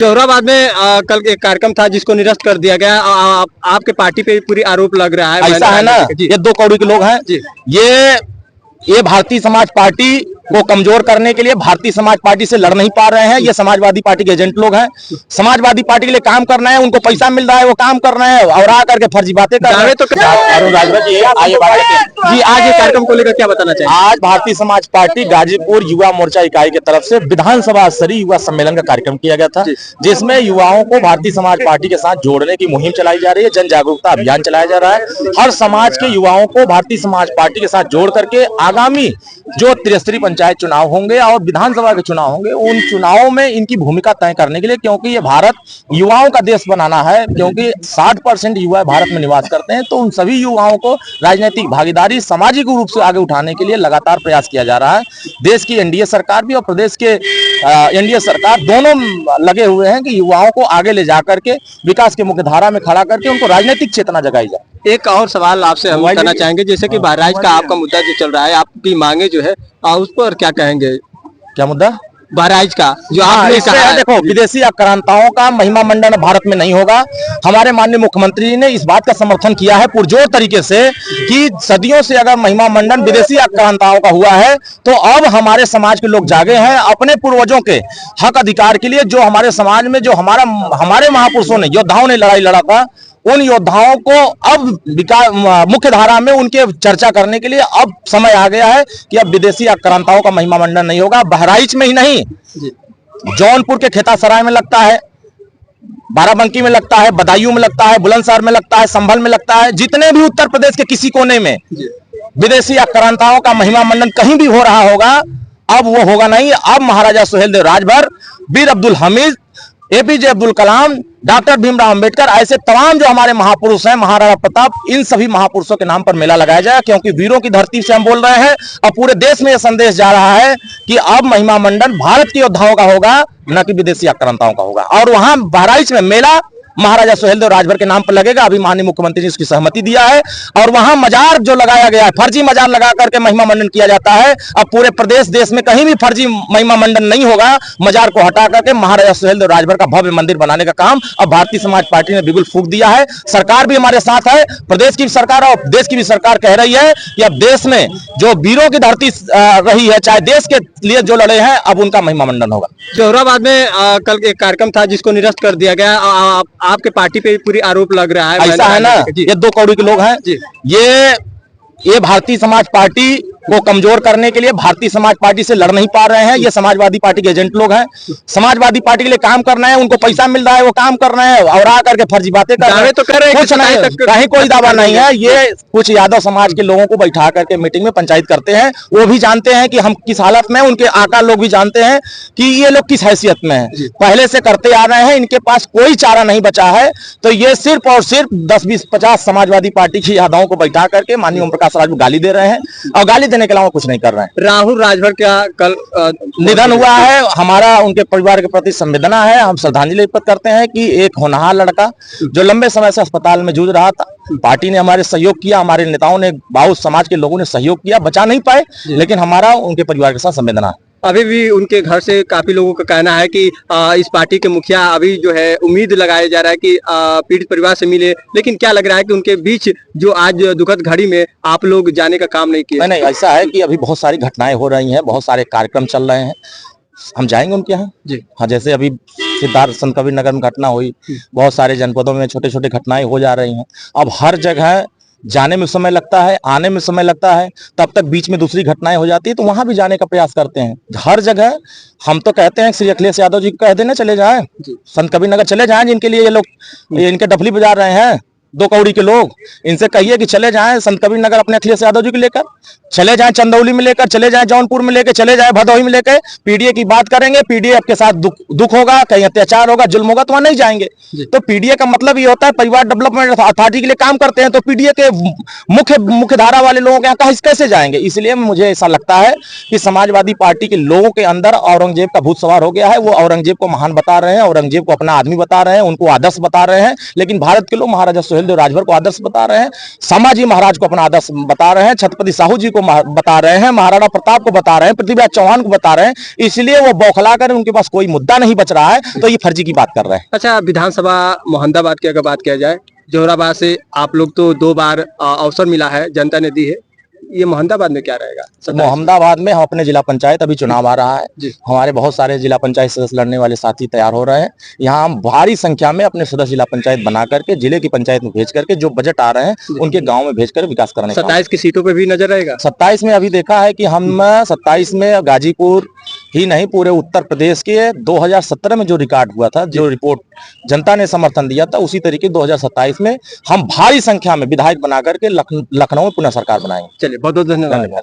जौहराबाद में कल एक कार्यक्रम था जिसको निरस्त कर दिया गया। आपके पार्टी पे पूरी आरोप लग रहा है। ऐसा है ना, ये 2 करोड़ के लोग हैं जी। ये भारतीय समाज पार्टी को कमजोर करने के लिए भारतीय समाज पार्टी से लड़ नहीं पा रहे हैं। ये समाजवादी पार्टी के एजेंट लोग हैं। समाजवादी पार्टी के लिए काम करना है, उनको पैसा मिल रहा है, वो काम कर रहे हैं और आ करके फर्जी बातें कर रहे हैं। तो अरुण राजभर जी आज ये कार्यक्रम को लेकर क्या बताना चाहिए? आज भारतीय समाज पार्टी गाजीपुर युवा मोर्चा इकाई की तरफ से विधानसभा स्तरीय युवा सम्मेलन का कार्यक्रम किया गया था, जिसमें युवाओं को भारतीय समाज पार्टी के साथ जोड़ने की मुहिम चलाई जा रही है। जन जागरूकता अभियान चलाया जा रहा है। हर समाज के युवाओं को भारतीय समाज पार्टी के साथ जोड़ करके आगामी जो त्रिस्तरीय पंचायत चुनाव होंगे और विधानसभा के चुनाव होंगे, उन चुनावों में इनकी भूमिका तय करने के लिए, क्योंकि ये भारत युवाओं का देश बनाना है, क्योंकि 60% युवा भारत में निवास करते हैं, तो उन सभी युवाओं को राजनीतिक भागीदारी सामाजिक रूप से आगे उठाने के लिए लगातार प्रयास किया जा रहा है। देश की एनडीए सरकार भी और प्रदेश के एनडीए सरकार दोनों लगे हुए हैं कि युवाओं को आगे ले जाकर के विकास के मुख्य धारा में खड़ा करके उनको राजनीतिक चेतना जगाई जाए। एक और सवाल आपसे हम करना चाहेंगे, जैसे कि बहराइच का आपका मुद्दा जो चल रहा है, आपकी मांगे जो है उस पर क्या कहेंगे? क्या मुद्दा? बहराइच का जो आपने कहा है। देखो, विदेशी आक्रांताओं का महिमा मंडन भारत में नहीं होगा। हमारे माननीय मुख्यमंत्री ने इस बात का समर्थन किया है पुरजोर तरीके से कि सदियों से अगर महिमा मंडन विदेशी आक्रांताओं का हुआ है, तो अब हमारे समाज के लोग जागे हैं अपने पूर्वजों के हक अधिकार के लिए। जो हमारे समाज में जो हमारे महापुरुषों ने, योद्धाओं ने लड़ाई लड़ा था, उन योद्धाओं को अब मुख्य धारा में उनके चर्चा करने के लिए अब समय आ गया है कि अब विदेशी आक्रांताओं का महिमा मंडन नहीं होगा। बहराइच में ही नहीं, जौनपुर के खेतासराय में लगता है, बाराबंकी में लगता है, बदायूं में लगता है, बुलंदशहर में लगता है, संभल में लगता है, जितने भी उत्तर प्रदेश के किसी कोने में विदेशी आक्रांताओं का महिमा मंडन कहीं भी हो रहा होगा, अब वो होगा नहीं। अब महाराजा सुहेलदेव राजभर, वीर अब्दुल हमीद, एपीजे अब्दुल कलाम, डॉक्टर भीमराव अंबेडकर, ऐसे तमाम जो हमारे महापुरुष हैं, महाराणा प्रताप, इन सभी महापुरुषों के नाम पर मेला लगाया जाए, क्योंकि वीरों की धरती से हम बोल रहे हैं और पूरे देश में यह संदेश जा रहा है कि अब महिमा मंडन भारत के योद्धाओं का होगा, न कि विदेशी आक्रांताओं का होगा। और वहां बहराइच में मेला महाराजा सुहेलदेव राजभर के नाम पर लगेगा। अभी माननीय मुख्यमंत्री ने उसकी सहमति दिया है। और वहां मजार जो लगाया गया है, फर्जी मजार लगा करके महिमा मंडन किया जाता है। अब पूरे प्रदेश देश में कहीं भी फर्जी महिमा मंडन नहीं होगा। मजार को हटा करके महाराजा सुहेलदेव राजभर का भव्य मंदिर बनाने का काम अब भारतीय समाज पार्टी ने बिल्कुल फूंक दिया है। सरकार भी हमारे साथ है, प्रदेश की सरकार और देश की भी सरकार कह रही है कि अब देश में जो वीरों की धरती रही है, चाहे देश के लिए जो लड़े हैं, अब उनका महिमा मंडन होगा। जौहराबाद में कल एक कार्यक्रम था जिसको निरस्त कर दिया गया। आपके पार्टी पे पूरी आरोप लग रहा है। ऐसा है ना, ये 2 करोड़ के लोग हैं। ये भारतीय समाज पार्टी को कमजोर करने के लिए भारतीय समाज पार्टी से लड़ नहीं पा रहे हैं। ये समाजवादी पार्टी के एजेंट लोग हैं। समाजवादी पार्टी के लिए काम करना है, उनको पैसा मिल रहा है, वो काम कर रहे हैं और आ करके फर्जी बातें कर रहे हैं। तो कर रहे हैं, कुछ नहीं, कहीं कोई दावा नहीं है। ये कुछ यादव समाज के लोगों को बैठा करके मीटिंग में पंचायत करते हैं। वो भी जानते हैं कि हम किस हालत में, उनके आका लोग भी जानते हैं कि ये लोग किस हैसियत में हैं। पहले से करते आ रहे हैं, इनके पास कोई चारा नहीं बचा है। तो ये सिर्फ और सिर्फ 10, 20, 50 समाजवादी पार्टी की यादवों को बैठा करके माननीय ओम प्रकाश राजभर गाली दे रहे हैं और गाली देने के अलावा कुछ नहीं कर रहे हैं। राहुल राजभर का कल निधन हुआ है। हमारा उनके परिवार के प्रति संवेदना है। हम श्रद्धांजलि अर्पित करते हैं कि एक होनहार लड़का जो लंबे समय से अस्पताल में जूझ रहा था, पार्टी ने हमारे सहयोग किया, हमारे नेताओं ने, बहुत समाज के लोगों ने सहयोग किया, बचा नहीं पाए, लेकिन हमारा उनके परिवार के साथ संवेदना है। अभी भी उनके घर से काफी लोगों का कहना है कि इस पार्टी के मुखिया अभी जो है उम्मीद लगाया जा रहा है कि पीड़ित परिवार से मिले, लेकिन क्या लग रहा है कि उनके बीच जो आज दुखद घड़ी में आप लोग जाने का काम नहीं किया? नहीं, ऐसा है कि अभी बहुत सारी घटनाएं हो रही हैं, बहुत सारे कार्यक्रम चल रहे हैं, हम जाएंगे उनके यहाँ जी। हाँ, जैसे अभी सिद्धार्थ संत कबीर नगर में घटना हुई, बहुत सारे जनपदों में छोटे छोटे घटनाएं हो जा रही हैं। अब हर जगह जाने में समय लगता है, आने में समय लगता है, तब तक बीच में दूसरी घटनाएं हो जाती है, तो वहां भी जाने का प्रयास करते हैं। हर जगह हम तो कहते हैं श्री अखिलेश यादव जी को कह देना चले जाएं, संत कबीर नगर चले जाएं, जिनके लिए ये लोग इनके डफली बजा रहे हैं 2 कौड़ी के लोग। इनसे कहिए कि चले जाएं संत कबीर नगर अपने अखिलेश यादव जी को लेकर, चले जाएं चंदौली में लेकर, चले जाएं जौनपुर में लेकर, चले जाएं भदोही में लेकर। पीडीए की बात करेंगे, पीडीए के साथ दुख होगा, कहीं अत्याचार होगा, जुल्म होगा, तो वहां नहीं जाएंगे। तो पीडीए का मतलब ये होता है परिवार डेवलपमेंट अथॉरिटी के लिए काम करते हैं, तो पीडीए के मुख्य धारा वाले लोगों के यहाँ कैसे जाएंगे? इसलिए मुझे ऐसा लगता है कि समाजवादी पार्टी के लोगों के अंदर औरंगजेब का भूत सवार हो गया है। वो औरंगजेब को महान बता रहे हैं, औरंगजेब को अपना आदमी बता रहे हैं, उनको आदर्श बता रहे हैं, लेकिन भारत के लोग महाराजा सोहेल देव राजभर को आदर्श बता रहे हैं, संभाजी महाराज को अपना आदर्श बता रहे हैं, छत्रपति साहू जी को बता रहे हैं, महाराणा प्रताप को बता रहे हैं, पृथ्वीराज चौहान को बता रहे हैं, इसलिए वो बौखला कर उनके पास कोई मुद्दा नहीं बच रहा है, तो ये फर्जी की बात कर रहे हैं। अच्छा, विधानसभा मोहम्मदाबाद की अगर बात किया जाए, जोहराबाद से आप लोग तो 2 बार अवसर मिला है, जनता ने दी है, ये मोहम्मदाबाद में क्या रहेगा? मोहम्मदाबाद में हम अपने जिला पंचायत, अभी चुनाव आ रहा है, जी। हमारे बहुत सारे जिला पंचायत सदस्य लड़ने वाले साथी तैयार हो रहे हैं। यहाँ हम भारी संख्या में अपने सदस्य जिला पंचायत बना करके जिले की पंचायत में भेज करके जो बजट आ रहे हैं उनके गांव में भेजकर विकास करने का 27 की सीटों पे भी नजर रहेगा। 27 में अभी देखा है कि हम 27 में गाजीपुर ही नहीं, पूरे उत्तर प्रदेश के 2017 में जो रिकॉर्ड हुआ था, जो रिपोर्ट जनता ने समर्थन दिया था, उसी तरीके 2027 में हम भारी संख्या में विधायक बना करके लखनऊ में पुनः सरकार बनाएंगे। चलिए, बहुत बहुत धन्यवाद।